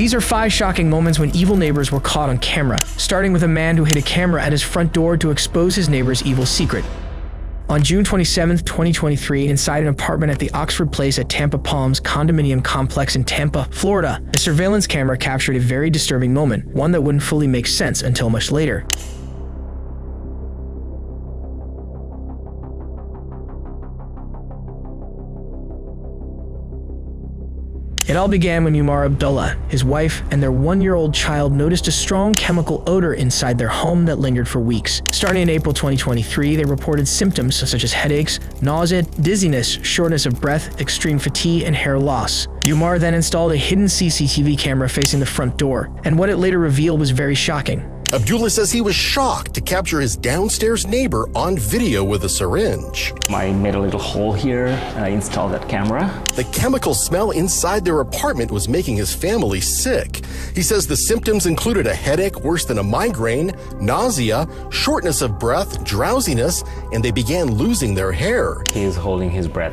These are 5 shocking moments when evil neighbors were caught on camera, starting with a man who hid a camera at his front door to expose his neighbor's evil secret. On June 27, 2023, inside an apartment at the Oxford Place at Tampa Palms condominium complex in Tampa, Florida, a surveillance camera captured a very disturbing moment, one that wouldn't fully make sense until much later. It all began when Umar Abdullah, his wife, and their 1-year-old child noticed a strong chemical odor inside their home that lingered for weeks. Starting in April 2023, they reported symptoms such as headaches, nausea, dizziness, shortness of breath, extreme fatigue, and hair loss. Umar then installed a hidden CCTV camera facing the front door, and what it later revealed was very shocking. Abdullah says he was shocked to capture his downstairs neighbor on video with a syringe. I made a little hole here and I installed that camera. The chemical smell inside their apartment was making his family sick. He says the symptoms included a headache worse than a migraine, nausea, shortness of breath, drowsiness, and they began losing their hair. He's holding his breath.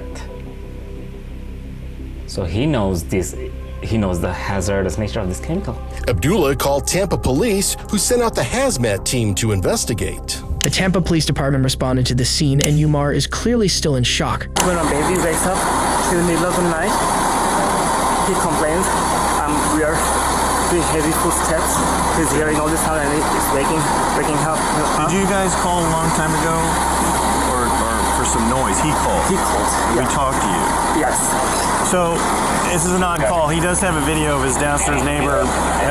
So he knows this. He knows the hazardous nature of this chemical. Abdullah called Tampa police, who sent out the hazmat team to investigate. The Tampa Police Department responded to the scene, and Umar is clearly still in shock. When my baby wakes up in the middle of the night, he complains, we are doing heavy footsteps. He's hearing all this sound and he's waking up. Did you guys call a long time ago? Or for some noise? He called? He called, We talked to you? Yes. So, this is an odd call. He does have a video of his downstairs neighbor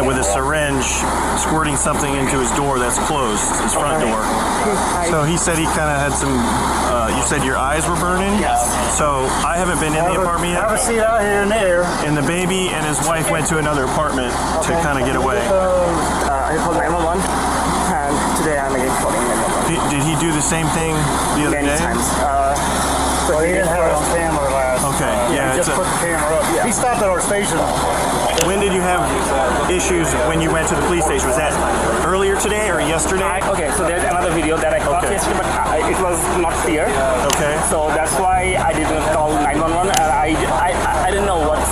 with a syringe squirting something into his door that's closed, his front door. So he said he kind of had some, you said your eyes were burning? Yes. So I haven't been in the apartment yet. Have a seat out here and there. And the baby and his wife went to another apartment to kind of get away. I called 911 and today I'm again calling 911. Did he do the same thing the other Many day? times. Well, he didn't have it on camera last. Okay, yeah. He just put the camera up. Yeah. He stopped at our station. When did you have issues when you went to the police station? Was that earlier today or yesterday? Okay, so there's another video that I caught yesterday, but it was not clear. Okay. So that's why I didn't call 911. And I didn't know what's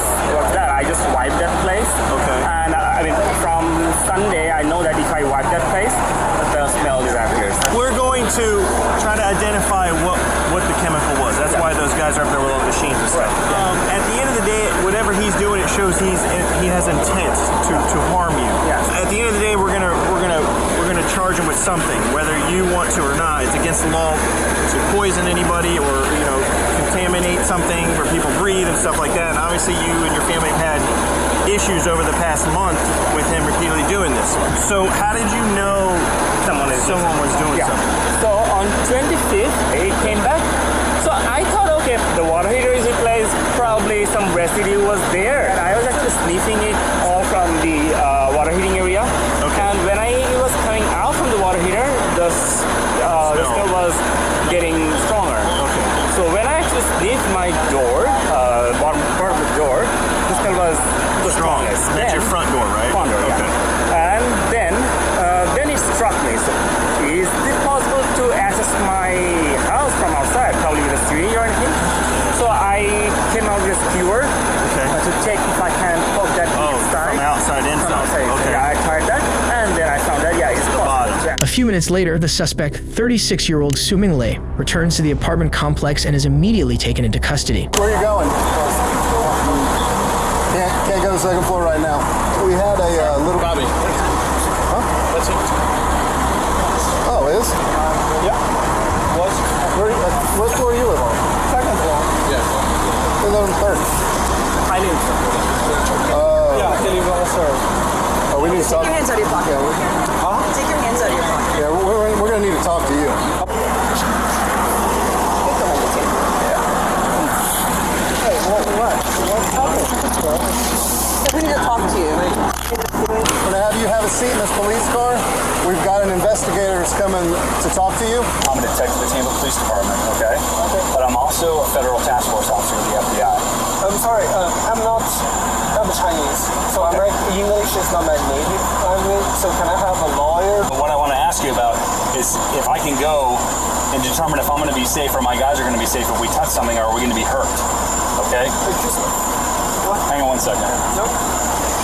that. I just wiped that place. Okay. And I mean, from Sunday, I know that if I wipe that place, the smell disappears. We're going to try to identify what the chemical was. That's why those guys are up there with all the machines and stuff. At the end of the day, whatever he's doing, it shows he has intent to harm you. Yes. At the end of the day, we're gonna charge him with something, whether you want to or not. It's against the law to poison anybody or contaminate something where people breathe and stuff like that. And obviously, you and your family have had issues over the past month with him repeatedly doing this. So how did you know someone was doing something? So on 25th, it came back. So I thought, okay, the water heater is replaced. Probably some residue was there. And I was actually sniffing it all from the water heating area. Okay. And when I was coming out from the water heater, the smell was getting stronger. Okay. So when I actually sniffed my door, bottom part of the door, the smell was the strongest. That's your front door, right? Front door, okay. Yeah. And then it struck me. So is it possible to access my house from outside, probably with a syringe or anything? So I came out with a skewer to check if I can poke that inside. From outside inside. From outside. Okay. Yeah, I tried that, and then I found that, it's possible. Yeah. A few minutes later, the suspect, 36-year-old Xuming Li, returns to the apartment complex and is immediately taken into custody. Where are you going? Can't go to the second floor right now. We had a little... Bobby. Huh? That's it. Oh, it is? Yeah. What floor do you live on? Second floor. Yeah. We live on the third. I live. Yeah, I live on the third. Oh, we need to talk. Take your hands out of your pocket. Huh? Take your hands out of your pocket. Yeah, we're going to need to talk to you. Hey, what's happening? We need to talk to you. We're going to have you have a seat in this police car. We've got an investigator who's coming to talk to you. I'm a detective at the Tampa Police Department, okay? But I'm also a federal task force officer with the FBI. I'm sorry, I'm Chinese, so English is not my native language, so can I have a lawyer? But what I want to ask you about is if I can go and determine if I'm going to be safe or my guys are going to be safe if we touch something, or are we going to be hurt, okay? What? Hang on one second. Nope.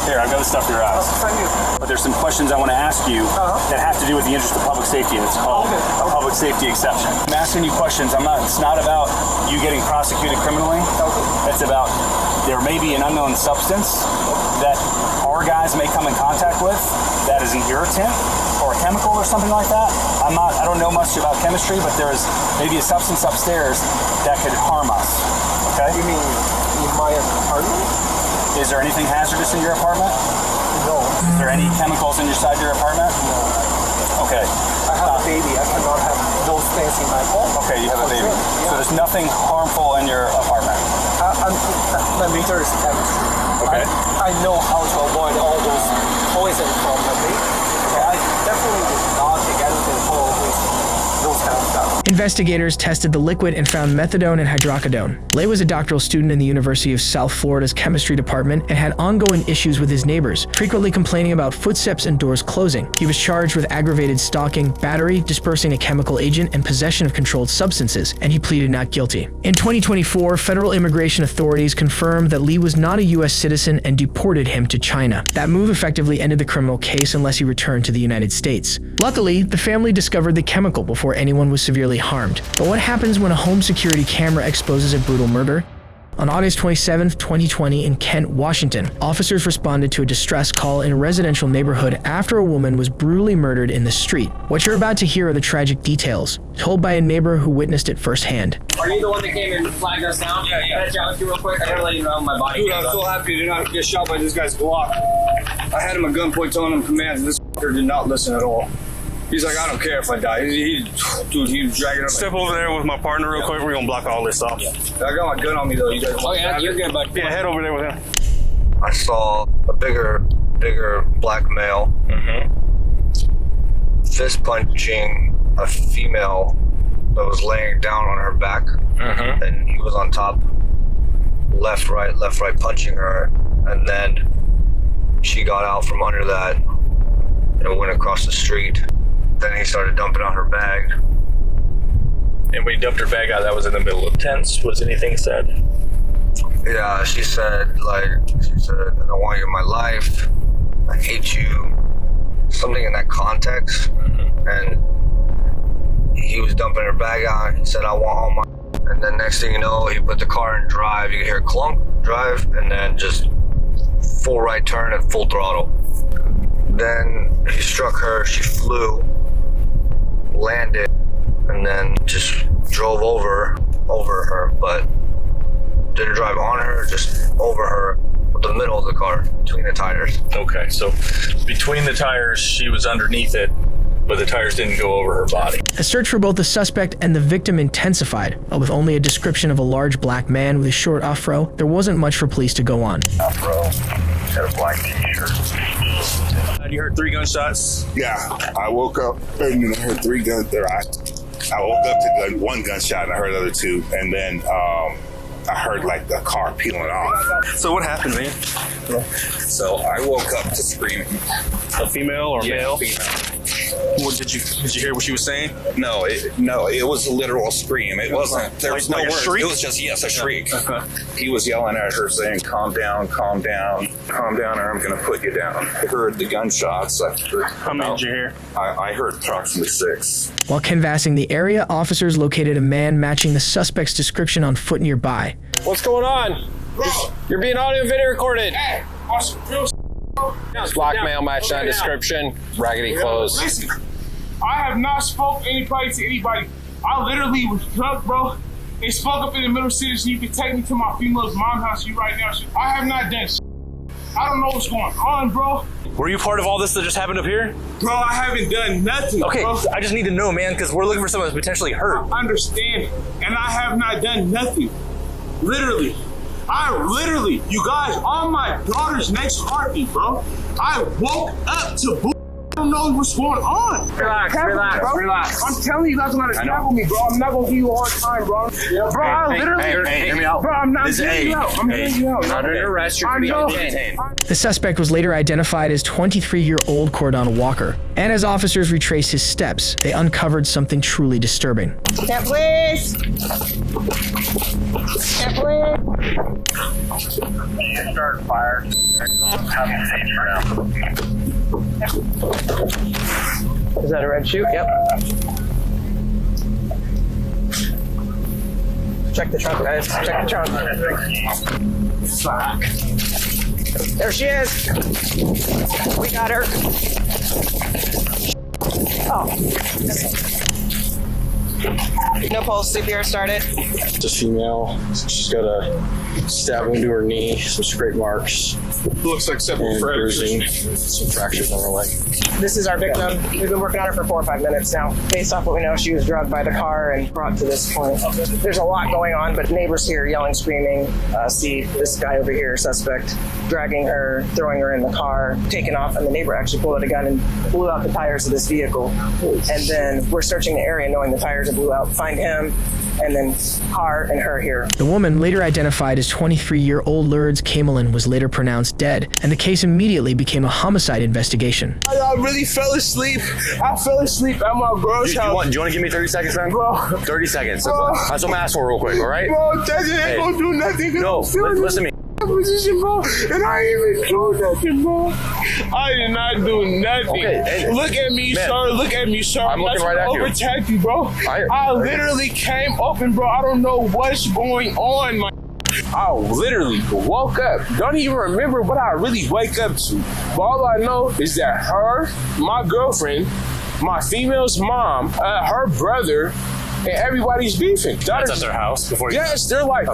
Here, I've got the stuff for your eyes. Thank you. But there's some questions I want to ask you that have to do with the interest of public safety, and it's called a public safety exception. I'm asking you questions. It's not about you getting prosecuted criminally. It's about there may be an unknown substance that our guys may come in contact with that is an irritant or a chemical or something like that. I don't know much about chemistry, but there is maybe a substance upstairs that could harm us. Okay? You mean in my apartment? Is there anything hazardous in your apartment? No. Is there any chemicals inside your apartment? No. Okay. I have a baby. I cannot have those things in my home. Okay, you have a baby. Yeah. So there's nothing harmful in your apartment? My major is chemistry. Okay. I know how to avoid all those poison from the baby. So I definitely would not take anything forward with those kind of stuff. Investigators tested the liquid and found methadone and hydrocodone. Lay was a doctoral student in the University of South Florida's chemistry department and had ongoing issues with his neighbors, frequently complaining about footsteps and doors closing. He was charged with aggravated stalking, battery, dispersing a chemical agent, and possession of controlled substances, and he pleaded not guilty. In 2024, federal immigration authorities confirmed that Li was not a U.S. citizen and deported him to China. That move effectively ended the criminal case unless he returned to the United States. Luckily, the family discovered the chemical before anyone was severely harmed. But what happens when a home security camera exposes a brutal murder? On August 27, 2020, in Kent, Washington, officers responded to a distress call in a residential neighborhood after a woman was brutally murdered in the street. What you're about to hear are the tragic details, told by a neighbor who witnessed it firsthand. Are you the one that came and flagged us down? Yeah. Can I chat with you real quick? I gotta let you know my body. Dude, I'm so happy to not get shot by this guy's Glock. I had him at gunpoint telling him commands, and this did not listen at all. He's like, I don't care if I die. He was dragging up. Step over there with my partner real quick. We're gonna block all this off. Yeah. I got my gun on me though. You guys Oh yeah, you're good, bud. Yeah, head over there with him. I saw a bigger black male fist punching a female that was laying down on her back, and he was on top, left, right, punching her, and then she got out from under that and went across the street. Then he started dumping out her bag. And when he dumped her bag out, that was in the middle of tents. Was anything said? Yeah, she said, I don't want you in my life. I hate you. Something in that context. And he was dumping her bag out. He said, I want all my... And then next thing you know, he put the car in drive. You can hear clunk, drive, and then just full right turn and full throttle. Then he struck her. She flew, landed, and then just drove over her, but didn't drive on her, just over her with the middle of the car, between the tires. Okay, so between the tires, she was underneath it, but the tires didn't go over her body. A search for both the suspect and the victim intensified, but with only a description of a large black man with a short afro, there wasn't much for police to go on. Afro, had a black t-shirt. You heard 3 gunshots? Yeah, I woke up and I heard 3 guns there. I woke up to one gunshot and I heard the other 2, and then I heard like the car peeling off. So what happened, man? So I woke up to screaming. A female or male? Female. What, did you hear what she was saying? No, it was a literal scream. It wasn't. There was no like a words. shriek? It was just a shriek. He was yelling at her, saying, "Calm down, calm down, calm down, or I'm going to put you down." I heard the gunshots. How many did you hear? I heard approximately 6. While canvassing the area, officers located a man matching the suspect's description on foot nearby. What's going on? Bro, You're being audio and video recorded. hey, watch some real Black male matched that description. Raggedy clothes. Listen, I have not spoke anybody to anybody. I literally was drunk, bro. They spoke up in the middle city so you can take me to my female's mom's house right now. I have not done shit. I don't know what's going on, bro. Were you part of all this that just happened up here? Bro, I haven't done nothing, Okay, bro. I just need to know, man, because we're looking for someone that's potentially hurt. I understand it. And I have not done nothing. Literally. You guys, on my daughter's next heartbeat, bro. I woke up to boo. I don't know what's going on. Relax. I'm telling you guys want to tackle me, bro. I'm not going to give you a hard time, bro. Bro, I literally... Hear me out. Bro, I'm not getting you out. I'm getting you out. You're under arrest. You're going to be detained. The suspect was later identified as 23-year-old Cordonte Walker, and as officers retraced his steps, they uncovered something truly disturbing. Step, please. Step, please. You start fire. Is that a red chute? Yep. Check the trunk, guys. Check the trunk. Fuck. There she is. We got her. Oh. No pulse. CPR started. It's a female. She's got a stab wound to her knee, some scrape marks. Looks like several fractures. Some fractures on her leg. This is our victim. We've been working on her for 4 or 5 minutes now. Based off what we know, she was drugged by the car and brought to this point. There's a lot going on, but neighbors here yelling, screaming, see this guy over here, suspect, dragging her, throwing her in the car, taking off, and the neighbor actually pulled out a gun and blew out the tires of this vehicle. And then we're searching the area knowing the tires are blew out, find him, and then car and her here. The woman, later identified as 23-year-old Lourdes Camelin, was later pronounced dead, and the case immediately became a homicide investigation. I really fell asleep. I fell asleep at my girl's house. Do you want to give me 30 seconds, man? Bro. 30 seconds. Bro. That's what I'm asking for real quick, all right? Bro, that ain't gonna do nothing. No, listen to me. Position, bro, and I ain't even do nothing, bro. I did not do nothing. Okay, look at me, man. sir. Look at me, sir. I'm looking right at you. Overtake you, bro. I literally came open, bro. I don't know what's going on, man. I literally woke up. Don't even remember what I really wake up to. But all I know is that her, my girlfriend, my female's mom, her brother, and everybody's beefing. That's at their house before you. Yes, they're like,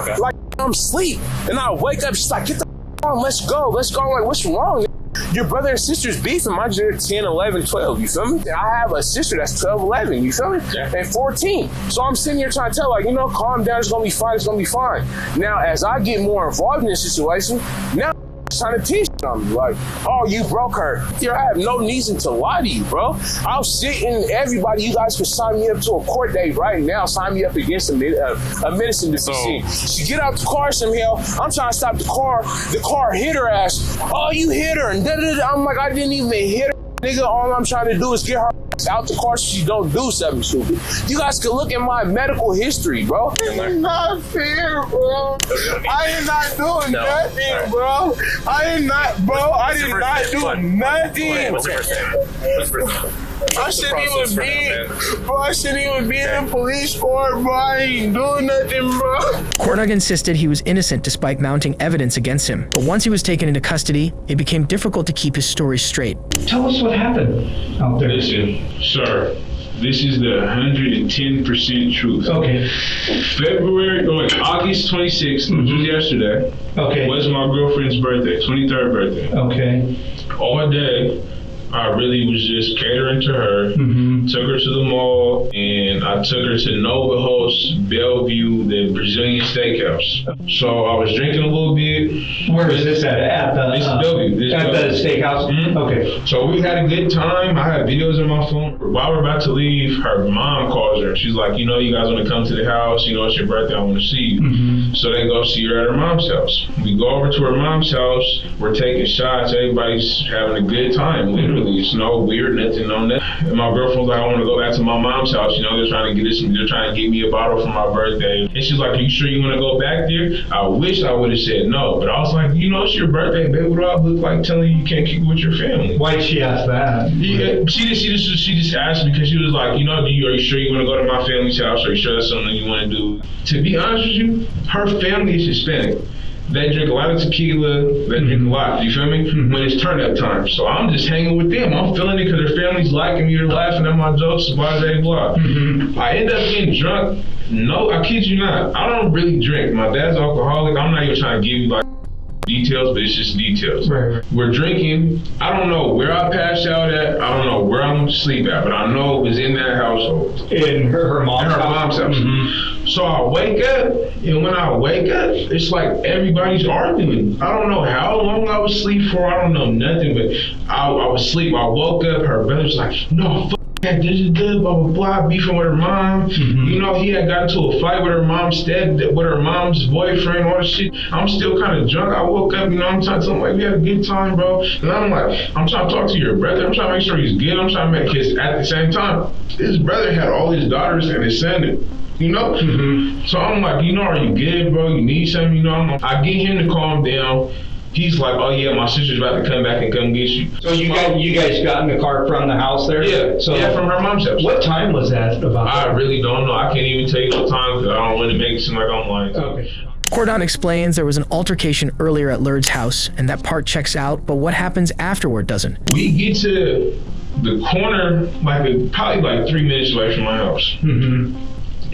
I'm asleep, and I wake up. She's like, get the on, let's go. I'm like, what's wrong? Your brother and sister's beefing. My are 10, 11, 12. You feel me? I have a sister that's 12, 11. You feel me? Yeah. And 14. So I'm sitting here trying to tell, calm down. It's gonna be fine. It's gonna be fine. Now, as I get more involved in this situation, now trying to teach on me, like, oh, you broke her. I have no reason to lie to you, bro. I'll sit in everybody. You guys can sign me up to a court date right now. Sign me up against a medicine deficiency. She get out the car somehow. I'm trying to stop the car. The car hit her ass. Oh, you hit her. And da-da-da. I'm like, I didn't even hit her. Nigga, all I'm trying to do is get her out the car so she don't do something stupid. You guys can look at my medical history, bro. It's not fair, bro. I am not doing nothing, bro. I did not do nothing. What's your first name? I shouldn't even be in the police court, bro. I ain't doing nothing, bro. Cornog insisted he was innocent despite mounting evidence against him, but once he was taken into custody, it became difficult to keep his story straight. Tell us what happened out there. Listen, sir, this is the 110% truth. Okay. August 26th, which was yesterday, was my girlfriend's birthday, 23rd birthday. Okay. All day, I really was just catering to her, took her to the mall, and I took her to Nova Host, Bellevue, the Brazilian steakhouse. So I was drinking a little bit. Where is this at? At the Bellevue. The steakhouse? Okay. So we had a good time. I had videos on my phone. While we're about to leave, her mom calls her. She's like, you guys want to come to the house? It's your birthday. I want to see you. So they go see her at her mom's house. We go over to her mom's house. We're taking shots. Everybody's having a good time, literally. It's no weird, nothing, no nothing. And my girlfriend was like, I want to go back to my mom's house. They're trying to give me a bottle for my birthday. And she's like, are you sure you want to go back there? I wish I would have said no. But I was like, it's your birthday, baby. What do I look like telling you can't kick with your family? Why did she ask that? Yeah, she just asked because she was like, are you sure you want to go to my family's house? Are you sure that's something you want to do? To be honest with you, her family is Hispanic. They drink a lot of tequila. They drink a lot. You feel me? When it's turn up time. So I'm just hanging with them. I'm feeling it because their family's liking me. They're laughing at my jokes. Blah, blah, blah. I end up getting drunk. No, I kid you not. I don't really drink. My dad's alcoholic. I'm not even trying to give you details, but it's just details. Right. We're drinking. I don't know where I passed out at. I don't know where I'm going to sleep at, but I know it was in that household. In her mom's house. So I wake up, and when I wake up, it's like everybody's arguing. I don't know how long I was asleep for. I don't know nothing, but I was asleep. I woke up. Her brother's like, no, that, this is good, blah, blah, blah, beefing with her mom. He had got into a fight with her mom's boyfriend, all this shit. I'm still kind of drunk. I woke up, I'm trying to tell him, like, we had a good time, bro. And I'm like, I'm trying to talk to your brother. I'm trying to make sure he's good. I'm trying to make his, at the same time, his brother had all his daughters and his son. So I'm like, are you good, bro? You need something, I get him to calm down. He's like, oh yeah, my sister's about to come back and come get you. So you guys got in the car from the house there? Yeah, from her mom's house. What time was that about? I really don't know. I can't even tell you what time because I don't want to make it seem like I'm lying. Okay. Cordon explains there was an altercation earlier at Lurd's house, and that part checks out, but what happens afterward doesn't. We get to the corner, probably 3 minutes away from my house. Mm-hmm.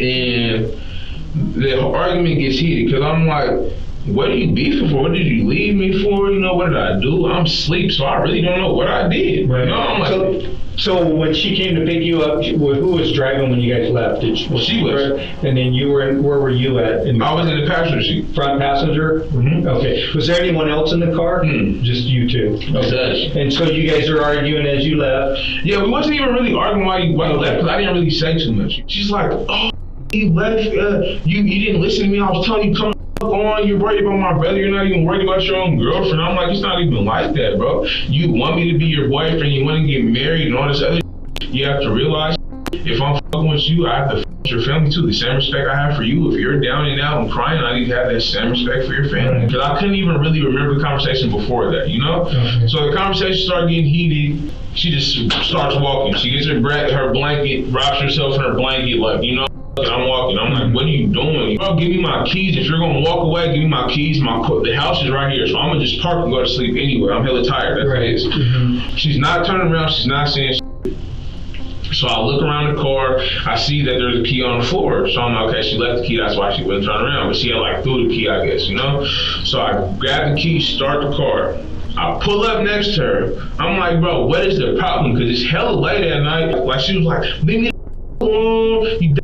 And the argument gets heated because I'm like, what are you beefing for? What did you leave me for? You know, what did I do? I'm asleep, so I really don't know what I did. Right. You know, I'm like, so when she came to pick you up, who was driving when you guys left? She was. And then where were you at? I was in the passenger seat. Front passenger? Mm-hmm. Okay. Was there anyone else in the car? Just you two? Okay. And so you guys are arguing as you left? Yeah, we wasn't even really arguing why you left because I didn't really say too much. She's like, oh, you left. You didn't listen to me. I was telling you, come on, you're worried about my brother, you're not even worried about your own girlfriend. I'm like, it's not even like that, bro. You want me to be your boyfriend, you want to get married and all this other shit. You have to realize, if I'm fucking with you, I have to fuck with your family too. The same respect I have for you. If you're down and out and crying, I need to have that same respect for your family. Because I couldn't even really remember the conversation before that, you know? Okay. So the conversation started getting heated. She just starts walking. She gets her blanket, wraps herself in her blanket, like, you know? And I'm walking. I'm like, what are you doing? Bro, give me my keys. If you're gonna walk away, give me my keys. The house is right here, so I'm gonna just park and go to sleep anywhere. I'm hella tired. That's what it is. Mm-hmm. She's not turning around. She's not saying shit. So I look around the car. I see that there's a key on the floor. So I'm like, okay, she left the key. That's why she wouldn't turn around. But she had threw the key, I guess, you know? So I grab the key, start the car. I pull up next to her. I'm like, bro, what is the problem? Because it's hella late at night. Like, she was like, leave me alone. You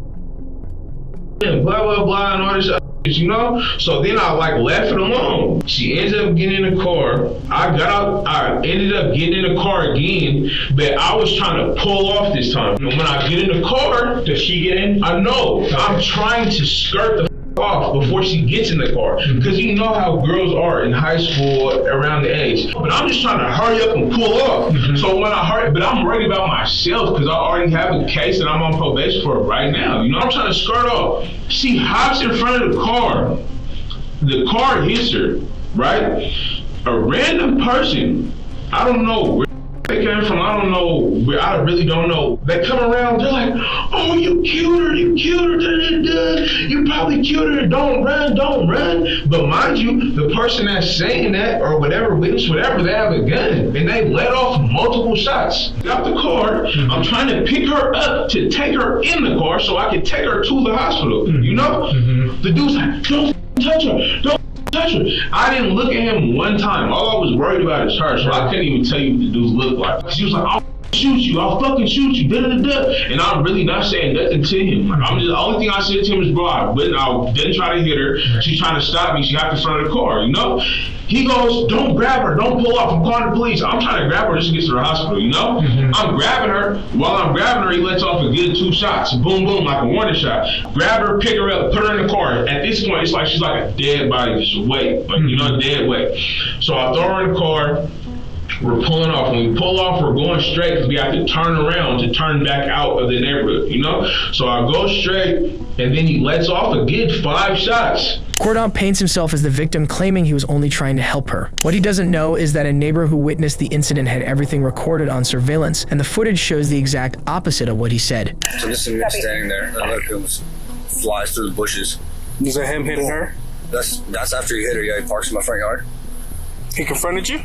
and blah blah blah and all this other shit, you know? So then I left it alone. She ends up getting in the car. I got out, I ended up getting in the car again, but I was trying to pull off this time. And when I get in the car, does she get in? I know. I'm trying to skirt the off before she gets in the car, because you know how girls are in high school around the age. But I'm just trying to hurry up and pull off. So when I hurry, but I'm worried about myself because I already have a case that I'm on probation for right now. You know, I'm trying to skirt off. She hops in front of the car. The car hits her, right? A random person, I don't know where they came from, I don't know, I really don't know. They come around, they're like, oh, you killed her, you probably killed her, don't run. But mind you, the person that's saying that, or whatever, witness, whatever, they have a gun. And they let off multiple shots. Got the car, I'm trying to pick her up to take her in the car so I can take her to the hospital, you know? The dude's like, don't touch her, don't touch her. I didn't look at him one time. All I was worried about is her, so I couldn't even tell you what the dude looked like. She was like, I'll shoot you, I'll fucking shoot you, and I'm really not saying nothing to him. The only thing I said to him is, bro, I didn't try to hit her. She's trying to stop me. She got in front of the car, you know? He goes, don't grab her, don't pull off, I'm calling the police. I'm trying to grab her just to get to the hospital, you know? I'm grabbing her. While I'm grabbing her, he lets off a good 2 shots. Boom, boom, like a warning shot. Grab her, pick her up, put her in the car. At this point, it's like she's like a dead body, just weight, you know, dead weight. So I throw her in the car. We're pulling off. When we pull off, we're going straight because we have to turn around to turn back out of the neighborhood, you know? So I go straight, and then he lets off a good 5 shots. Cordon paints himself as the victim, claiming he was only trying to help her. What he doesn't know is that a neighbor who witnessed the incident had everything recorded on surveillance, and the footage shows the exact opposite of what he said. So this is me standing there, and look, him flies through the bushes. Is that him hitting her? That's after he hit her. Yeah, he parks in my front yard. He confronted you?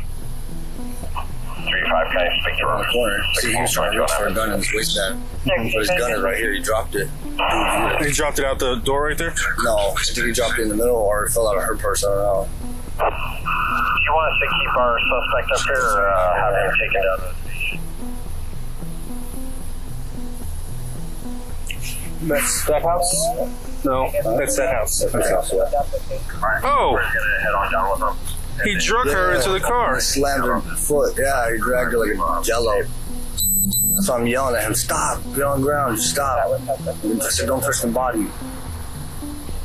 35, can I speak to her? On the corner. See, he was trying to reach for a gun in his waistband. But his gun is right here. He dropped it. He dropped it out the door right there? No, I think he dropped it in the middle or it fell out of her purse. I don't know. Do you want us to keep our suspect up here or have him taken down to the station? That's that house? No, that's that house. That's that house, yeah. Oh! We're going to head on down with him. He drug her into the car. He slammed her foot. Yeah, he dragged her like a jello. So I'm yelling at him, stop, get on the ground, stop. I said, don't touch the body. You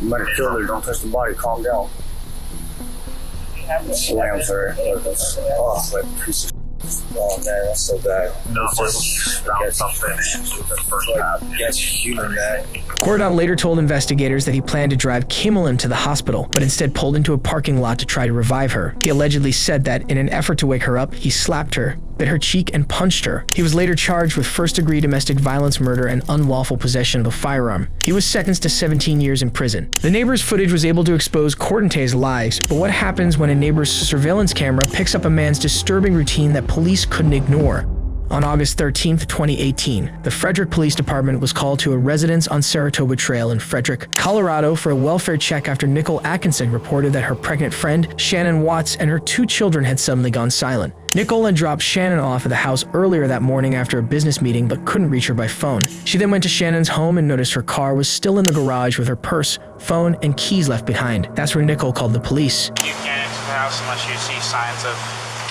might have killed her, don't touch the body, calm down. Slams her. Oh, like a piece of Oh man, that's so bad. No, just found something the first half. That's human, man. Cordonte later told investigators that he planned to drive Kimmelin to the hospital, but instead pulled into a parking lot to try to revive her. He allegedly said that in an effort to wake her up, he slapped her, bit her cheek, and punched her. He was later charged with first-degree domestic violence murder and unlawful possession of a firearm. He was sentenced to 17 years in prison. The neighbor's footage was able to expose Cordonte's lies, but what happens when a neighbor's surveillance camera picks up a man's disturbing routine that police couldn't ignore? On August 13, 2018, the Frederick Police Department was called to a residence on Saratoga Trail in Frederick, Colorado for a welfare check after Nicole Atkinson reported that her pregnant friend, Shannon Watts, and her 2 children had suddenly gone silent. Nicole had dropped Shannon off at the house earlier that morning after a business meeting but couldn't reach her by phone. She then went to Shannon's home and noticed her car was still in the garage with her purse, phone, and keys left behind. That's where Nicole called the police. You can't enter the house unless you see signs of...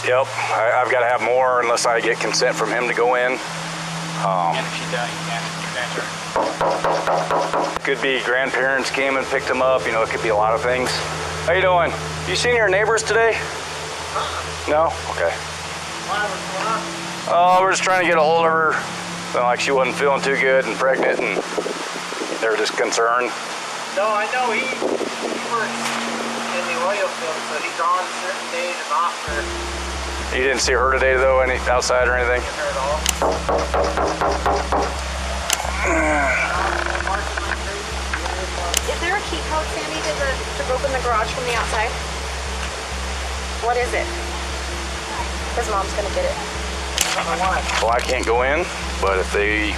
Yep, I've got to have more unless I get consent from him to go in. And if you don't, you can't enter. Could be grandparents came and picked him up. You know, it could be a lot of things. How you doing? You seen your neighbors today? No? Okay. Oh, we're just trying to get a hold of her. Felt like she wasn't feeling too good and pregnant, and they were just concerned. No, I know he works in the oil field, so he's on certain days and off for... You didn't see her today, though, any outside or anything? Her at all. Is there a key code, Sandy, to open the garage from the outside? What is it? His mom's gonna get it. I don't know why. Well, I can't go in, but if they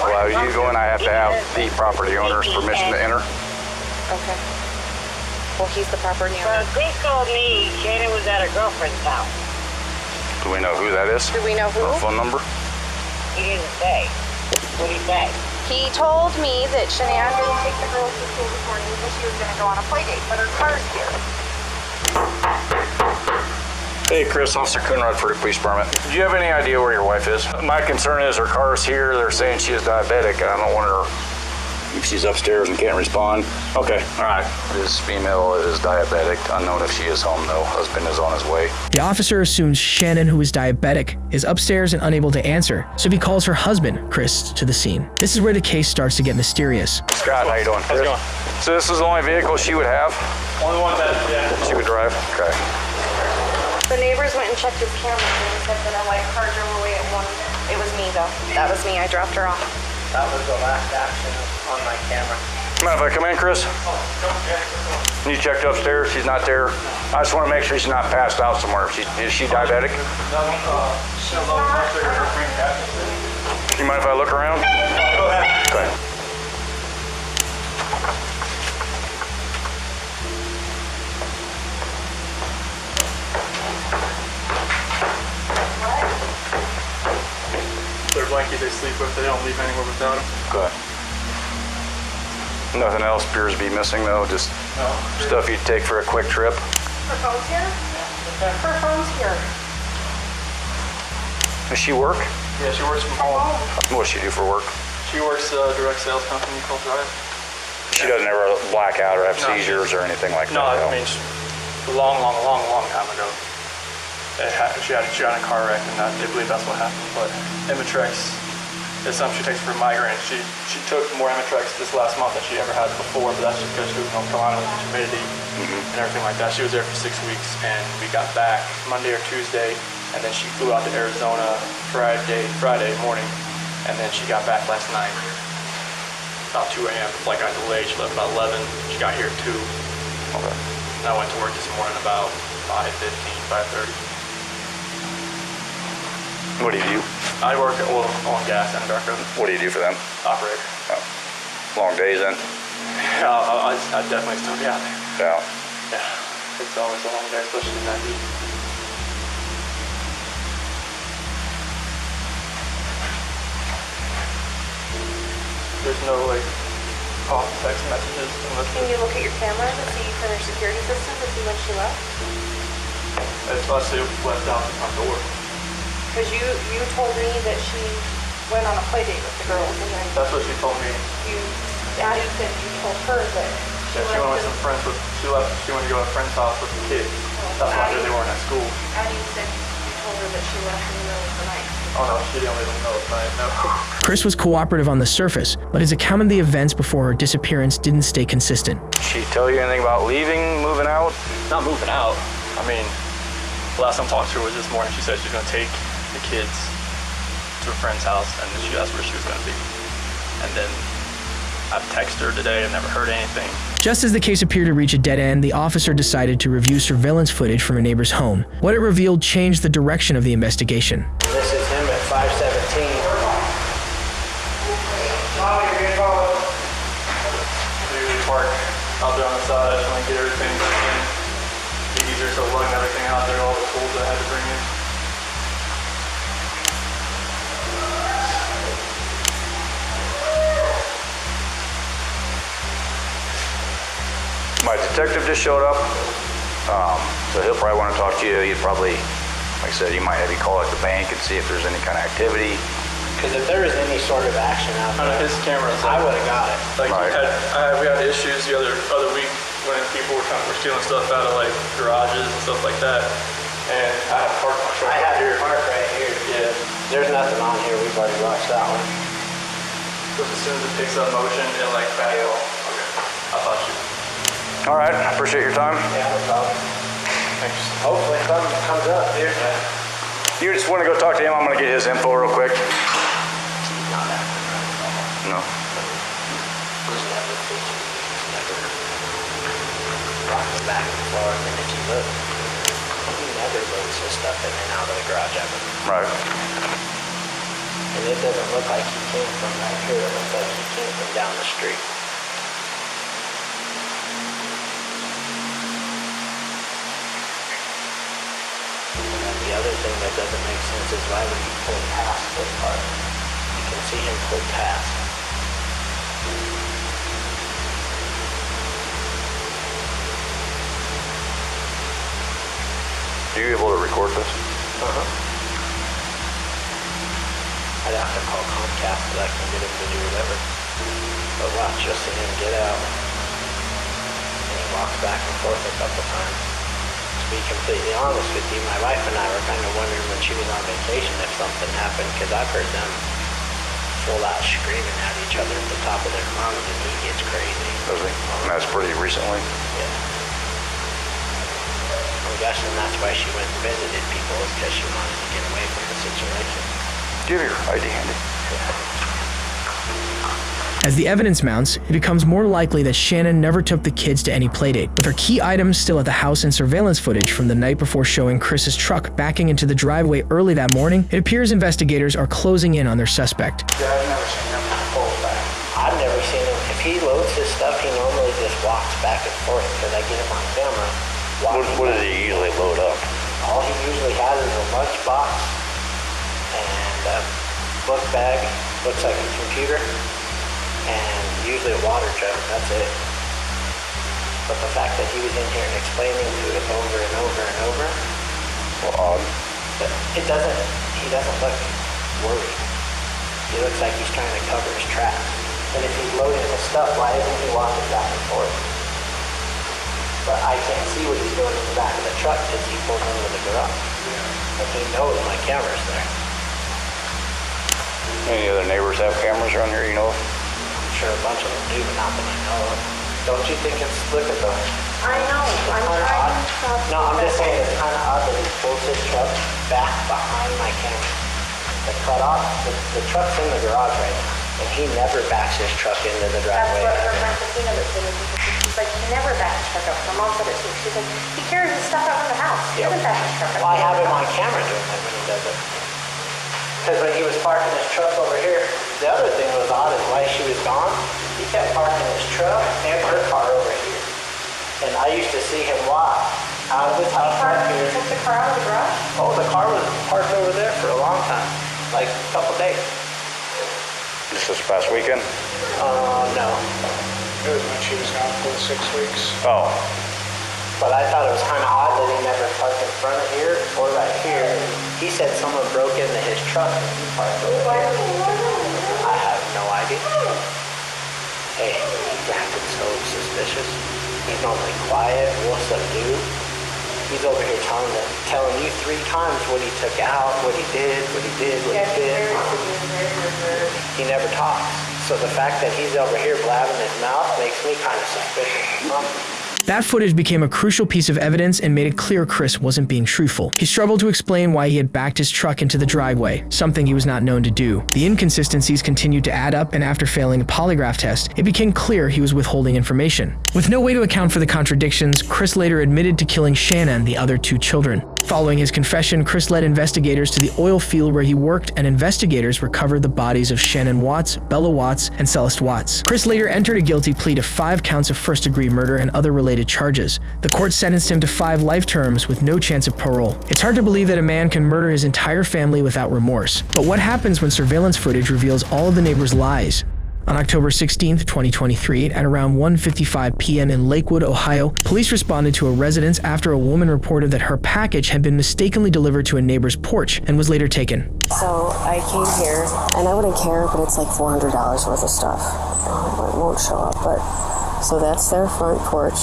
allow you to go in, I have to have the property owner's permission to enter. Okay. Well, he's the property owner. Well, they told me Shannon was at her girlfriend's house. Do we know who that is? Do we know who? Her phone number? He didn't say. What did he say? He told me that Shania didn't take the girls to school this morning because she was going to go on a play date, but her car's here. Hey, Chris, Officer Coonrod for the police department. Do you have any idea where your wife is? My concern is her car's here. They're saying she is diabetic, and I don't want her... If she's upstairs and can't respond. Okay, all right. This female is diabetic. Unknown if she is home, though. Husband is on his way. The officer assumes Shannon, who is diabetic, is upstairs and unable to answer, so he calls her husband, Chris, to the scene. This is where the case starts to get mysterious. Scott, how you doing? How's it going? So this is the only vehicle she would have? Only one that, yeah. She would drive? Okay. The neighbors went and checked his camera and said that a white car drove away at 1. It was me, though. That was me. I dropped her off. That was the last action on my camera. Mind if I come in, Chris? You checked upstairs, she's not there. I just want to make sure she's not passed out somewhere. Is she diabetic? You mind if I look around? Go ahead. Okay. Their blanket they sleep with, they don't leave anywhere without them. Good. Nothing else appears to be missing, though, just stuff you'd take for a quick trip. Her phone's here? Her phone's here. Does she work? Yeah, she works from home. What does she do for work? She works a direct sales company called Drive. She doesn't ever black out or have seizures or anything like No, that? I mean, a long time ago. She had in a car wreck, and I believe that's what happened. But Imitrex is something she takes for migraine. She took more Imitrex this last month than she ever had before, but that's just because she was in North Carolina with the humidity and everything like that. She was there for 6 weeks, and we got back Monday or Tuesday, and then she flew out to Arizona Friday morning, and then she got back last night about 2 a.m. The flight got delayed. She left about 11. She got here at 2. Okay. And I went to work this morning about 5:30. What do you do? I work at oil and gas and Darko. What do you do for them? Operator. Oh. Long days then? Yeah, I definitely still be out there. Yeah. Yeah. It's always a long day, especially in that heat. There's no call, text messages unless Can you look at your camera to see from your security system to see when she left? it's unless it left out the front door. Because you told me that she went on a play date with the girls, and then That's what she told me. Addie said you told her that She went with some friends. She went to go to a friend's house with the kids. That's why they weren't at school. Addie said you told her that she left in the middle of the night. Oh no, she didn't leave in the middle of the night, no. Chris was cooperative on the surface, but his account of the events before her disappearance didn't stay consistent. She tell you anything about leaving, moving out? Not moving out. I mean, the last time I talked to her was this morning. She said she's going to take the kids to a friend's house, and she asked where she was going to be. And then I've texted her today. I've never heard anything. Just as the case appeared to reach a dead end, the officer decided to review surveillance footage from a neighbor's home. What it revealed changed the direction of the investigation. This is him at 517. We usually park out there on the side. I just want to get everything in. Be easier to lug everything out there, all the tools that I had to bring in. My detective just showed up, so he'll probably want to talk to you. You'd probably, like I said, you might have you call at the bank and see if there's any kind of activity. Because if there was any sort of action out there, His cameras. I would have got it. Like we had issues the other week when people were stealing stuff out of like garages and stuff like that. And I had parked my truck I had here. to park right here. Yeah. There's nothing on here. We've already watched that one. Just as soon as it picks up motion, it'll like back off. Okay. I thought you. All right, I appreciate your time. Yeah, no problem. Thanks. Hopefully something comes up here. You just want to go talk to him? I'm going to get his info real quick. No. Rocks back and forth, and if you look, he never loads his stuff in and out of the garage ever. Right. And it doesn't look like he came from right here. It looks like he came from down the street. And the other thing that doesn't make sense is why would he pull past this part? You can see him pull past. Are you able to record this? I'd have to call Comcast, but I can get him to do whatever. But watch, you'll see him get out. And he walks back and forth a couple times. To be completely honest with you, my wife and I were kind of wondering when she was on vacation if something happened, because I've heard them full out screaming at each other at the top of their lungs, and he gets crazy. Does he? And that's pretty recently. Yeah. I'm guessing that's why she went and visited people, is because she wanted to get away from the situation. Do you have your ID handy? As the evidence mounts, it becomes more likely that Shannon never took the kids to any playdate. With her key items still at the house and surveillance footage from the night before showing Chris's truck backing into the driveway early that morning, it appears investigators are closing in on their suspect. Yeah, I've never seen him pull back. I've never seen him. If he loads his stuff, he normally just walks back and forth because I get him on camera. What does he usually load up? All he usually has is a lunchbox and a book bag, looks like a computer, and usually a water jug. That's it. But the fact that he was in here and explaining to it over and over and over, well, odd. But he doesn't look worried. He looks like he's trying to cover his tracks. And if he's loading his stuff, why isn't he walking back and forth? But I can't see what he's doing in the back of the truck because he pulled into the garage. But he knows my camera's there. Any other neighbors have cameras around here, you know? I'm sure a bunch of them do, but not that I know of. Don't you think it's, look at those. I know. I'm trying to. No, I'm just saying it's kind of odd that he pulls his truck back behind my camera. The cutoff, the truck's in the garage right now, and he never backs his truck into the driveway. That's what my Christina was saying. She's like, he never backs his truck up. My mom said it too. She's like, he carries his stuff out of the house. He doesn't back his truck up. Well, I have him on camera doing that when he does it. Because when he was parking his truck over here, the other thing that was odd is while she was gone, he kept parking his truck and her car over here. And I used to see him walk out of his house right here. He took the car out of the garage? Oh, the car was parked over there for a long time, like a couple days. Just this past weekend? No. It was when she was gone for 6 weeks. Oh. But I thought it was kind of odd that he never parked in front of here or right here. He said someone broke into his truck and he parked over here. I have no idea. Hey, he's acting so suspicious. He's normally quiet, real subdued. He's over here telling you 3 times what he took out, what he did. He never talks. So the fact that he's over here blabbing his mouth makes me kind of suspicious. That footage became a crucial piece of evidence and made it clear Chris wasn't being truthful. He struggled to explain why he had backed his truck into the driveway, something he was not known to do. The inconsistencies continued to add up, and after failing a polygraph test, it became clear he was withholding information. With no way to account for the contradictions, Chris later admitted to killing Shanna and the other 2 children. Following his confession, Chris led investigators to the oil field where he worked, and investigators recovered the bodies of Shannon Watts, Bella Watts, and Celeste Watts. Chris later entered a guilty plea to 5 counts of first-degree murder and other related charges. The court sentenced him to 5 life terms with no chance of parole. It's hard to believe that a man can murder his entire family without remorse. But what happens when surveillance footage reveals all of the neighbors' lies? On October 16, 2023, at around 1:55 p.m. in Lakewood, Ohio, police responded to a residence after a woman reported that her package had been mistakenly delivered to a neighbor's porch and was later taken. So I came here, and I wouldn't care, but it's like $400 worth of stuff. It won't show up, but so that's their front porch.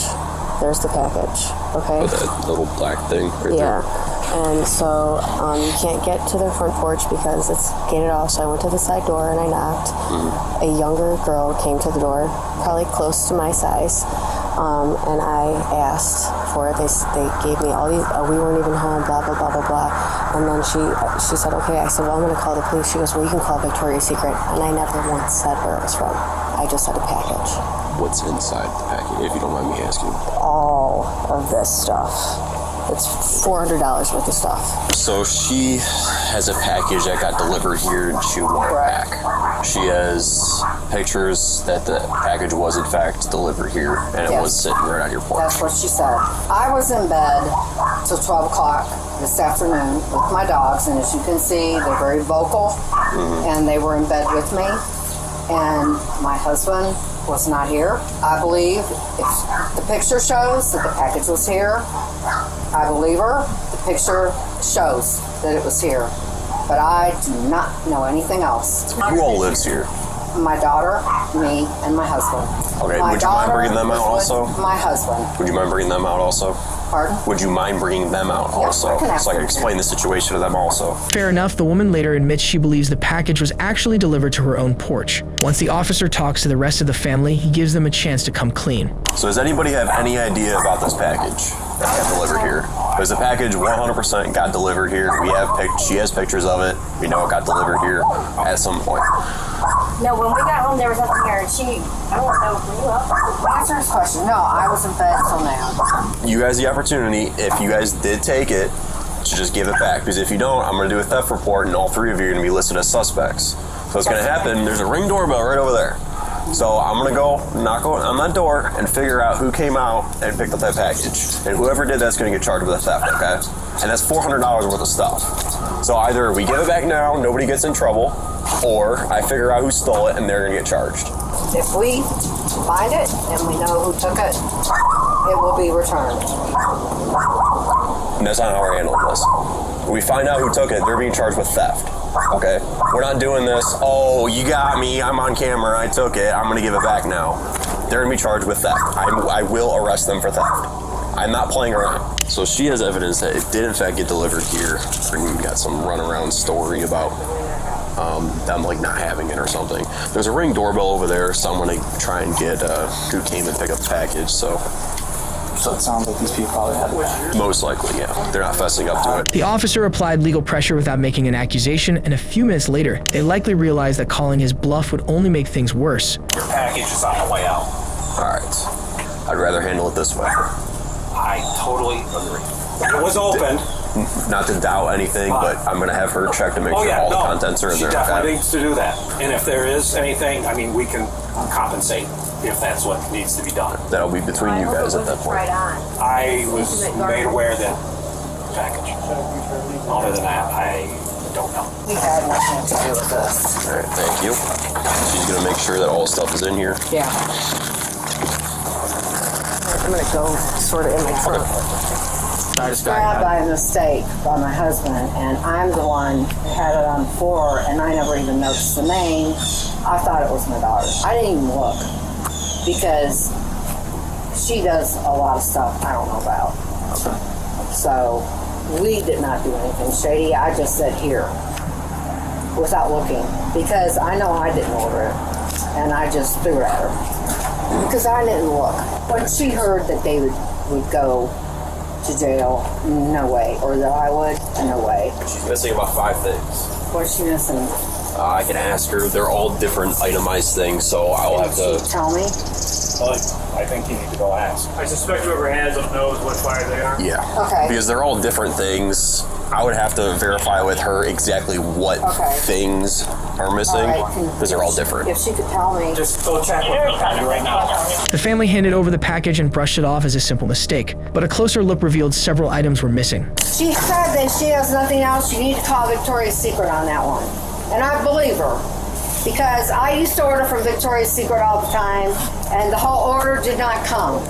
There's the package, okay? With that little black thing right there. And so you can't get to their front porch because it's gated off, so I went to the side door and I knocked. A younger girl came to the door, probably close to my size, and I asked for it. They gave me all these, we weren't even home, blah, blah, blah, blah, blah. And then she said, okay. I said, well, I'm going to call the police. She goes, well, you can call Victoria's Secret. And I never once said where it was from. I just said a package. What's inside the package, if you don't mind me asking? All of this stuff. It's $400 worth of stuff. So she has a package that got delivered here and she won it back. She has pictures that the package was in fact delivered here and it was sitting right on your porch. That's what she said. I was in bed till 12 o'clock this afternoon with my dogs, and as you can see, they're very vocal, and they were in bed with me, and my husband was not here. I believe if the picture shows that the package was here, I believe her. The picture shows that it was here. But I do not know anything else. Who all lives here? My daughter, me, and my husband. Okay, My would you mind bringing them out daughter also? was with my husband. Would you mind bringing them out also? Pardon? Would you mind bringing them out also? So I can explain the situation to them also. Fair enough, the woman later admits she believes the package was actually delivered to her own porch. Once the officer talks to the rest of the family, he gives them a chance to come clean. So does anybody have any idea about this package that got delivered here? Because the package 100% got delivered here. She has pictures of it. We know it got delivered here at some point. No, when we got home, there was nothing here, and I don't know, were you up? Answer this question. No, I was in bed till now. You guys the opportunity, if you guys did take it, to just give it back. Because if you don't, I'm going to do a theft report, and all 3 of you are going to be listed as suspects. So what's going to happen, there's a Ring doorbell right over there. So I'm going to go knock on that door and figure out who came out and picked up that package. And whoever did that's going to get charged with a theft, okay? And that's $400 worth of stuff. So either we give it back now, nobody gets in trouble, or I figure out who stole it and they're going to get charged. If we find it and we know who took it, it will be returned. And that's not how we're handling this. When we find out who took it, they're being charged with theft. Okay? We're not doing this, oh, you got me, I'm on camera, I took it, I'm going to give it back now. They're going to be charged with theft. I will arrest them for theft. I'm not playing around. So she has evidence that it did in fact get delivered here. And got some runaround story about them like not having it or something. There's a Ring doorbell over there, so I'm going to try and get who came and pick up the package, So it sounds like these people probably had it. Most likely, yeah. They're not fessing up to it. The officer applied legal pressure without making an accusation, and a few minutes later, they likely realized that calling his bluff would only make things worse. Your package is on the way out. Alright. I'd rather handle it this way. I totally agree. It was opened. Not to doubt anything, but I'm going to have her check to make sure all the contents are in there. She definitely needs to do that. And if there is anything, I mean, we can compensate if that's what needs to be done. That'll be between you guys at that point. I was made aware that package. Other than that, I don't know. We had nothing to do with this. All right, thank you. She's going to make sure that all the stuff is in here. Yeah. I'm going to go sort of in my trunk. Grabbed by mistake by my husband, and I'm the one who had it on the floor, and I never even noticed the name. I thought it was my daughter. I didn't even look because she does a lot of stuff I don't know about. So we did not do anything shady. I just said here without looking because I know I didn't order it. And I just threw it at her because I didn't look. When she heard that David would go to jail, no way. Or that I would, no way. She's missing about 5 things. What's she missing? I can ask her. They're all different itemized things, so I'll have to... Tell me? I think you need to go ask. I suspect whoever has them knows what fire they are. Yeah. Okay. Because they're all different things. I would have to verify with her exactly what things are missing, because they're all different. If she could tell me. Just go check with her right now. The family handed over the package and brushed it off as a simple mistake, but a closer look revealed several items were missing. She said that she has nothing else. You need to call Victoria's Secret on that one. And I believe her. Because I used to order from Victoria's Secret all the time, and the whole order did not come.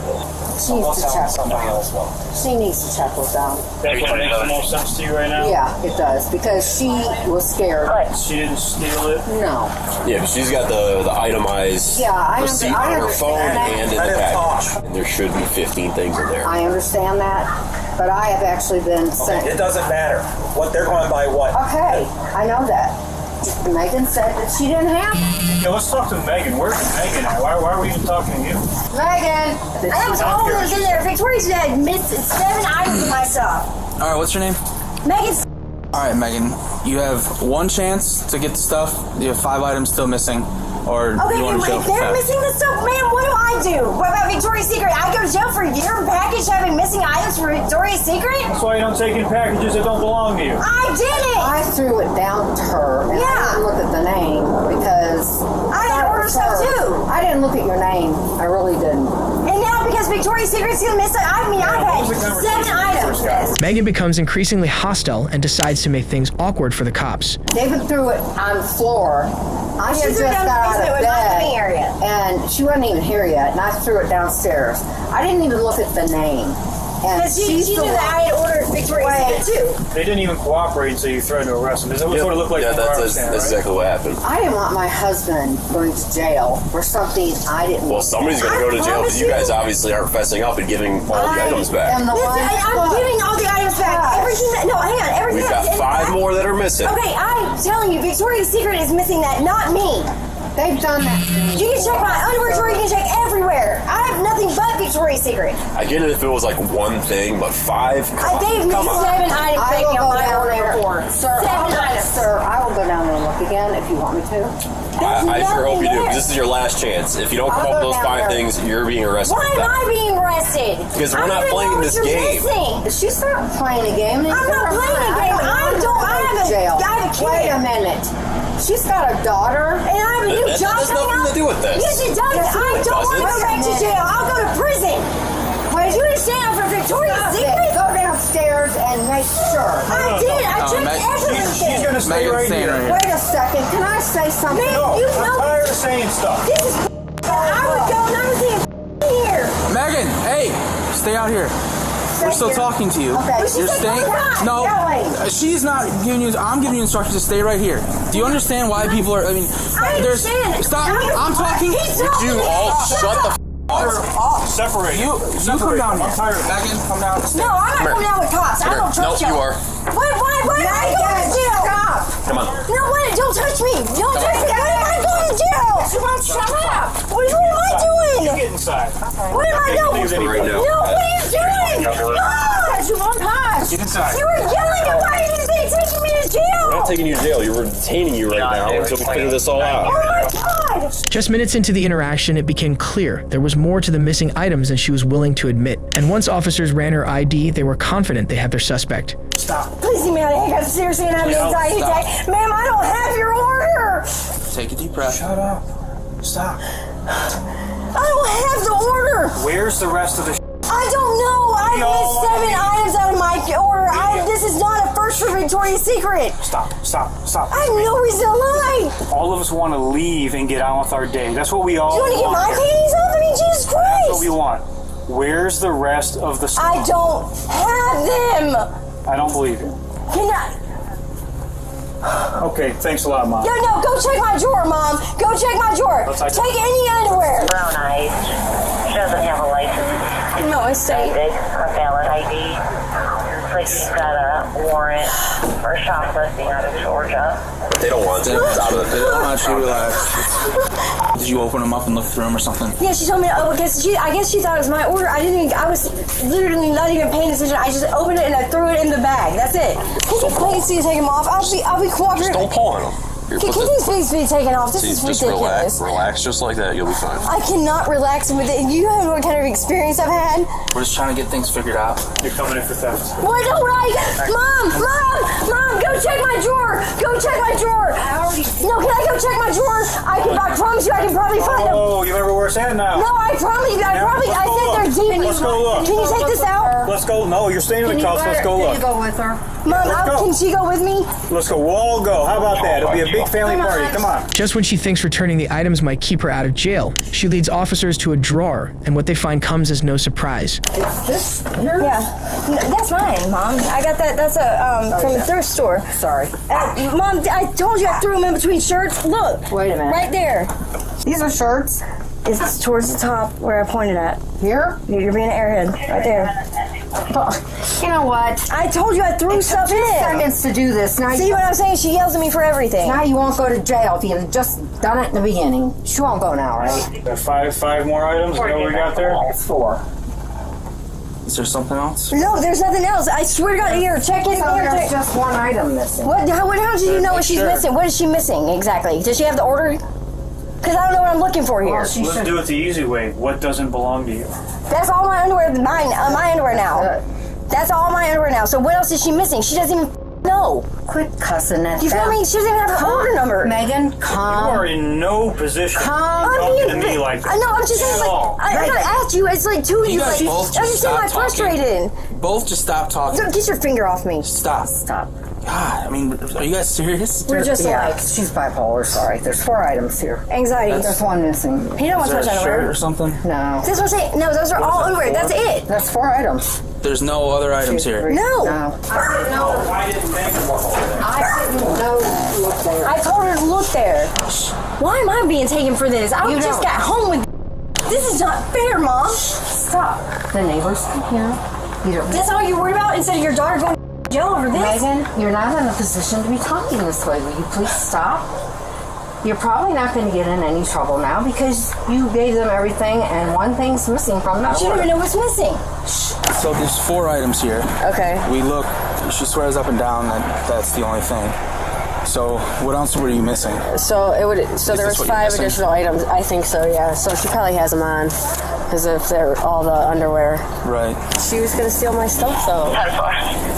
She needs to check with them. She needs to check with them. That's what makes the most sense to you right now? Yeah, it does. Because she was scared. She didn't steal it? No. Yeah, but she's got the itemized receipt on her phone and in the package. And there should be 15 things in there. I understand that, but I have actually been sent. It doesn't matter. What they're going by what? Okay, I know that. Meghan said that she didn't have it. Yeah, let's talk to Meghan. Where's Meghan at? Why are we even talking to you? Meghan! That was all that was in there. Victoria's had missed 7 items of my stuff. All right, what's your name? Megan. All right, Megan. You have 1 chance to get the stuff. You have 5 items still missing, or Okay, you want to jail if for they're theft. missing the stuff, man, what do I do? What about Victoria's Secret? I go to jail for your package having missing items for Victoria's Secret? That's why you don't take in packages that don't belong to you. I did it! I threw it down to her, and I didn't look at the name because I had to order stuff too. I didn't look at your name. I really didn't. And now because Victoria's Secret's gonna miss it, I've had 7 items. Meghan becomes increasingly hostile and decides to make things awkward for the cops. David threw it on the floor. I She had threw it just down got the out of basement with my bed, living area. and she wasn't even here yet, and I threw it downstairs. I didn't even look at the name. And Because she knew that I had ordered Victoria's Secret too. They didn't even cooperate until you threatened to arrest them. Does that what sort of look like? Yeah, from what I that's understand, right? exactly what happened. I didn't want my husband going to jail for something I didn't. Well, somebody's going to go to jail because you guys obviously aren't fessing up and giving all the items back. am the one. I'm giving all the items back. Everything that, no, hang on. Everything We've got 5 more that are missing. Okay, I'm telling you, Victoria's Secret is missing that, not me. They've done that. You can check my underwear drawer, you can check everywhere. I have nothing but Victoria's Secret. I get it if it was like 1 thing, but 5? They've missed 7 items I will taken go on my down order there. report. Sir, 7 items. Sir, I will go down there and look again if you want me to. I sure hope you do, because this is your last chance. If you don't come up with those 5 things, you're being arrested. Why am I being arrested? Because we're not playing this game. She's not playing a game. I'm not playing a game. I have a kid. Wait a minute. She's got a daughter. And I have a new That job has coming nothing out. to do with this. Yes, it does. I don't want to go back to jail. I'll go to prison. Did you understand for Victoria's Secret? Go downstairs and make sure. I did. I took everything. She's going to stay Megan's right staying here. right here. Wait a second. Can I say something? Man, No, you I'm know tired of saying stuff. this is I would go and I would see here. Megan, hey, stay out here. We're still talking to you. Okay. But she You're said staying. go back. No, Going. she's not giving you. I'm giving you instructions to stay right here. Do you understand why people are? I mean, I there's. understand. Stop. I'm talking. Would you all shut the off? Separate. You come down here. I'm tired of it. Megan, come down. No, I'm not coming out with cops. I don't trust Nope, you y'all. are. Why am I going to jail? Stop. Come on. No, what? Don't touch me. Don't touch me. Why am I going to jail? Shut up. What am I doing? You get inside. What am I doing? Right now. No, what are you doing? Gosh, gosh. Get inside. You were yelling at why are you taking me to We're jail? not taking you to jail. You're detaining you right now until we figure this all out. Oh my God. Just minutes into the interaction, it became clear there was more to the missing items than she was willing to admit. And once officers ran her ID, they were confident they had their suspect. Stop. Please leave me out of here. I'm seriously gonna have an anxiety attack. Ma'am, I don't have your order. Take a deep breath. Shut up. Stop. I don't have the order. Where's the rest of the I don't know. I missed 7 items out of my order. This is not a first for Victoria's Secret. Stop. I have no reason to lie. All of us want to leave and get on with our day. That's what we all Do you want to get my here. panties off? I mean, Jesus That's what Christ. we want. Where's the rest of the stuff? I don't have them. I don't believe you. Can I? Okay, thanks a lot, Mom. No, go check my drawer, Mom. Go check my drawer. Take any underwear. Brown eyes. She doesn't have a license. No, I say. A valid ID. looks like he's got a warrant for shoplifting out of Georgia. They don't want to. It's out of the They don't want you to relax. Did you open them up and look through them or something? Yeah, she told me. Oh, I guess she thought it was my order. I was literally not even paying attention. I just opened it and I threw it in the bag. That's it. Can you please take them off? I'll be cooperative. Just don't pull on them. Can these please be taken off? This is just ridiculous. relax just like that. You'll be fine. I cannot relax with it. You know what kind of experience I've had? We're just trying to get things figured out. You're coming in for theft. What? No, right? Mom, go check my drawer. Go check my drawer. No, can I go check my drawer? I promise you, I can probably find them. Oh, you remember where it's at now? No, I promise you. I said they're deep. Let's go look. Can you take this out? Let's go. No, you're staying in the house. Let's go look. Can you go with her? Mom, can she go with me? Let's go. We'll all go. How about that? It'll be a big family party. Come on. Just when she thinks returning the items might keep her out of jail, she leads officers to a drawer, and what they find comes as no surprise. Is this yours? Yeah, that's mine, Mom. I got that. That's from the thrift store. Sorry. Mom, I told you I threw them in between shirts. Look. Wait a minute. Right there. These are shirts? It's towards the top where I pointed at. Here? You're being an airhead. Right there. You know what? I told you I threw stuff in. 2 seconds to do this. Now See what I'm saying? She yells at me for everything. Now you won't go to jail if you had just done it in the beginning. She won't go now, right? Got five more items. You know what we got there? It's 4. Is there something else? No, there's nothing else. I swear to God, here, check it. So Here, there's just 1 item missing. How did you know what she's missing? What is she missing exactly? Does she have the order? Because I don't know what I'm looking for here. Let's do it the easy way. What doesn't belong to you? That's all my underwear. My underwear now. That's all my underwear now. So what else is she missing? She doesn't even know. Quit cussing at You feel me? She doesn't even have her order number. Meghan, calm. You are in no position talking to me like that. No, I'm just saying, I'm not at you. It's like two of you. guys Like, both I'm just just saying I'm stop talking. frustrated. Both just stop talking. Get your finger off me. Stop. God, I mean, are you guys serious? We're just alike. She's bipolar, sorry. There's 4 items here. Anxiety. There's 1 missing. He don't want to touch Is there a shirt underwear. or something? No. That's what I'm saying. No, those are all underwear. That's it. That's 4 items. There's no other items here. No. I didn't know. I didn't think I didn't know to look there. I told her to look there. Why am I being taken for this? I You just don't. got home with. This is not fair, Mom. Stop. The neighbors here. You don't. That's all you're worried about instead of your daughter going to jail over this? Meghan, you're not in a position to be talking this way. Will you please stop? You're probably not going to get in any trouble now because you gave them everything and 1 thing's missing from that She don't order. even know what's missing. So there's 4 items here. Okay. We look, she swears up and down that that's the only thing. So what else were you missing? So there was what you're 5 missing? additional items. I think so, yeah. So she probably has them on because if they're all the underwear. Right. She was gonna steal my stuff, though.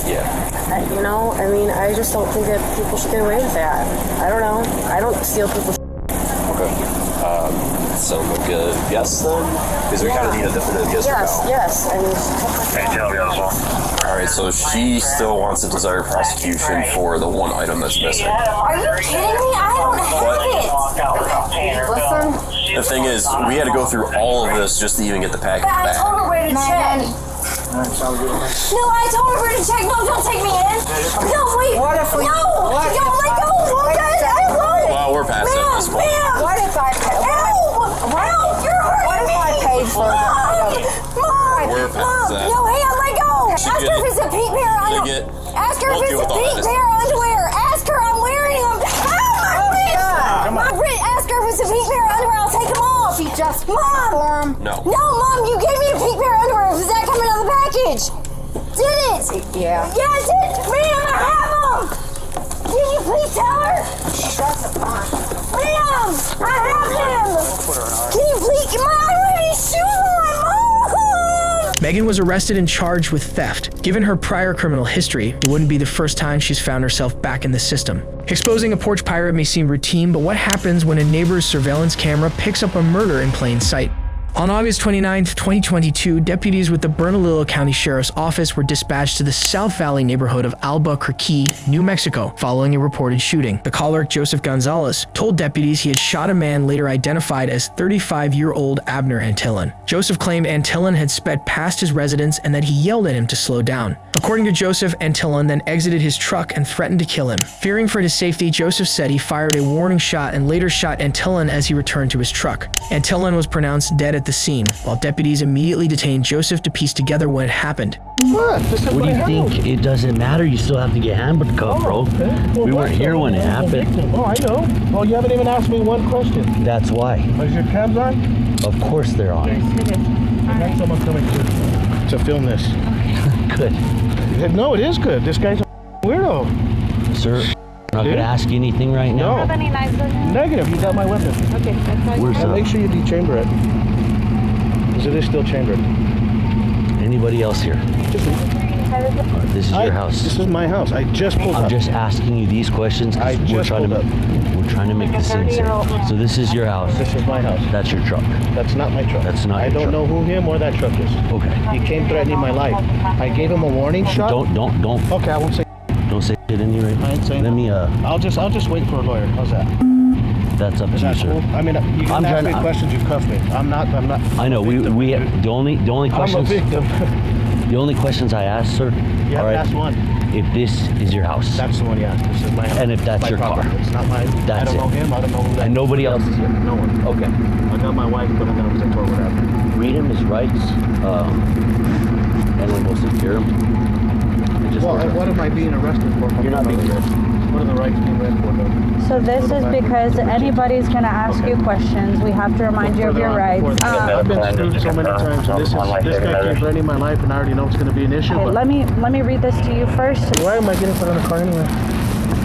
Yeah. I just don't think that people should get away with that. I don't know. I don't steal people's. Okay. So like a yes then? Because we kind of need a definitive yes or no. Yes. I mean, All right, so she still wants to desire prosecution for the 1 item that's missing. Are you kidding me? I don't have it. Listen. The thing is, we had to go through all of this just to even get the package But I told back. her where to check. No, I told her where to check. No, don't take me in. No, wait. What if we? No, What don't let go. Guys, I won't. Well, we're past it at this point. What if I? Help! You're hurting What if I paid for it? Mom! We're past that. No, hey, let go! Ask her if it's a pink pair of underwear. Ask her if it's a pink pair of underwear. Ask her, I'm wearing them. Oh, my wrist! Ask her if it's a pink pair of underwear. I'll take them off. She just Mom! No. No, Mom, you gave me a pink pair of underwear. Does that come in another package? Did it? Yeah. Yes, it. Ma'am, I have them. Can you please tell her? That's fine. Ma'am, I have them. Can you please? Mom, I don't have any shoes on, Mom. Meghan was arrested and charged with theft. Given her prior criminal history, it wouldn't be the first time she's found herself back in the system. Exposing a porch pirate may seem routine, but what happens when a neighbor's surveillance camera picks up a murder in plain sight? On August 29, 2022, deputies with the Bernalillo County Sheriff's Office were dispatched to the South Valley neighborhood of Albuquerque, New Mexico, following a reported shooting. The caller, Joseph Gonzales, told deputies he had shot a man later identified as 35-year-old Abner Antillon. Joseph claimed Antillon had sped past his residence and that he yelled at him to slow down. According to Joseph, Antillon then exited his truck and threatened to kill him. Fearing for his safety, Joseph said he fired a warning shot and later shot Antillon as he returned to his truck. Antillon was pronounced dead at the scene, while deputies immediately detained Joseph to piece together what had happened. What do you think? It doesn't matter. You still have to get handcuffed, bro. Well, we weren't here when it happened. Oh, I know. Oh, you haven't even asked me one question. That's why. Is your cams on? Of course they're on. I got someone coming to film this. Good. No, it is good. This guy's a weirdo. Sir, I'm not going to ask you anything right now. No. Have any knives in there? Negative. You got my weapon. Okay, that's all. Where's Make sure you dechamber it. Because it is still chambered. Anybody else here? This is your house. This is my house. I just pulled up. I'm just asking you these questions because we're trying to make the scene safe. So this is your house. This is my house. That's your truck. That's not my truck. That's not I your don't truck. know who him or that truck is. Okay. He came threatening my life. I gave him a warning shot. Don't. Okay, I won't say. Don't say it anyway. I ain't saying. Let me. I'll just wait for a lawyer. How's that? That's up to you, sir. Cool? I mean, you can ask me questions. You cuff me. I'm not. I know. We the only questions. I'm a victim. The only questions I asked, sir. You haven't asked one. If this is your house. That's the one you asked. This is my house. And if that's your car. It's not mine. That's I don't know him. I don't know who that And nobody else is here. No one. Okay. I got my wife put it down because I told her what happened. Read him his rights. And then we'll secure him. Well, what am I being arrested for? You're not being arrested. What are the rights being read for, though? So this is because anybody's going to ask you questions. We have to remind you of your rights. I've been screwed so many times, and this guy keeps threatening my life, and I already know it's going to be an issue. Okay, let me read this to you first. Why am I getting put in a car anyway?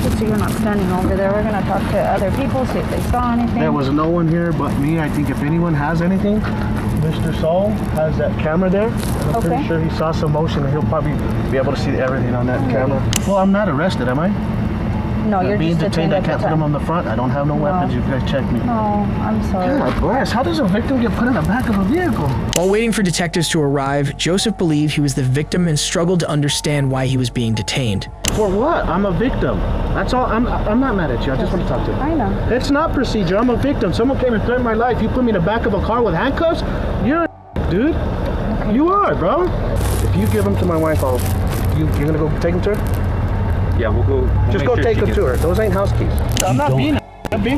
Just so you're not standing over there. We're going to talk to other people, see if they saw anything. There was no one here but me. I think if anyone has anything, Mr. Saul has that camera there. And I'm pretty sure he saw some motion, and he'll probably be able to see everything on that camera. Well, I'm not arrested, am I? No, you're being just detained. I can't put him on the front. I don't have no weapons. You guys check me. No, I'm sorry. God bless. How does a victim get put in the back of a vehicle? While waiting for detectives to arrive, Joseph believed he was the victim and struggled to understand why he was being detained. For what? I'm a victim. That's all. I'm not mad at you. I just want to talk to you. I know. It's not procedure. I'm a victim. Someone came and threatened my life. You put me in the back of a car with handcuffs? You're a dude. Okay. You are, bro. If you give them to my wife, you're going to go take them to her? Yeah, we'll go. Just go take them to her. Those ain't house keys. I'm not being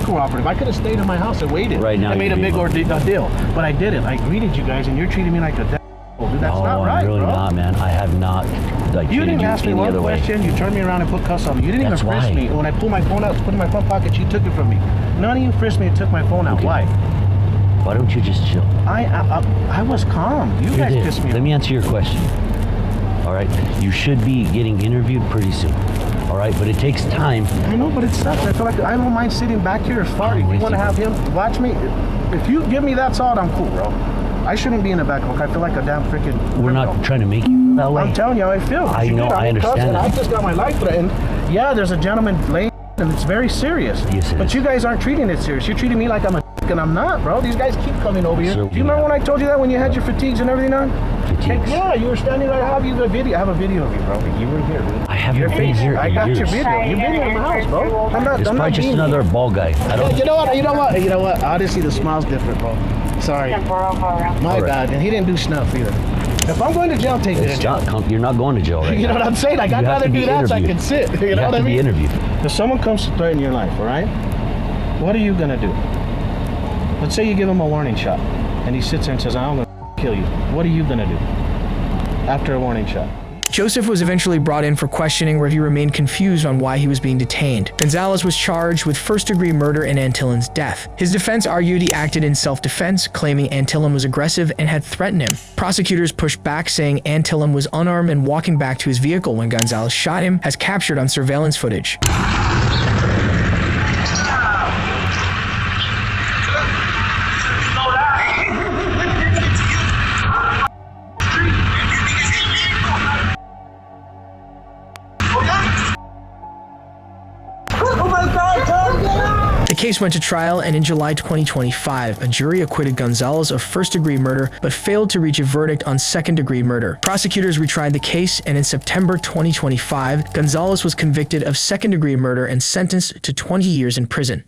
cooperative. I could have stayed in my house and waited. Right now, I made a big deal, but I didn't. I greeted you guys, and you're treating me like a dude. That's not right, I'm really bro. not, man. I have not. You didn't ask me one question. You turned me around and put cuffs on me. You didn't even frisk me. When I pulled my phone out, put it in my front pocket, she took it from me. None of you frisked me and took my phone out. Why? Why don't you just chill? I was calm. You guys pissed me off. Let me answer your question. All right, you should be getting interviewed pretty soon. All right, but it takes time. I know, but it sucks. I feel like I don't mind sitting back here as far. If you want to have him watch me, if you give me that salt, I'm cool, bro. I shouldn't be in the back of a car. I feel like a damn freaking. We're not trying to make you that way. I'm telling you how I feel. I know, I understand that. I just got my life threatened. Yeah, there's a gentleman laying, and it's very serious. Yes, it but is. you guys aren't treating it serious. You're treating me like I'm a and I'm not, bro. These guys keep coming over here. Do you remember when I told you that when you had your fatigues and everything on? Fatigues? Yeah, you were standing right. I have you a video. I have a video of you, bro. You were here, dude. I haven't been here I got your video. You've been here in my house, bro. It's probably just another ball guy. I don't. You know what? Honestly, the smile's different, bro. Sorry. My bad. And he didn't do snuff either. If I'm going to jail, take it. You're not going to jail right now. You know what I'm saying? Like, I'd rather do that so I can sit. You know what I mean? You have to be interviewed. If someone comes to threaten your life, all right? What are you going to do? Let's say you give him a warning shot, and he sits there and says, I'm going to kill you. What are you going to do after a warning shot? Joseph was eventually brought in for questioning where he remained confused on why he was being detained. Gonzales was charged with first-degree murder in Antillon's death. His defense argued he acted in self-defense, claiming Antillon was aggressive and had threatened him. Prosecutors pushed back, saying Antillon was unarmed and walking back to his vehicle when Gonzales shot him, as captured on surveillance footage. The case went to trial, and in July 2025, a jury acquitted Gonzales of first-degree murder but failed to reach a verdict on second-degree murder. Prosecutors retried the case, and in September 2025, Gonzales was convicted of second-degree murder and sentenced to 20 years in prison.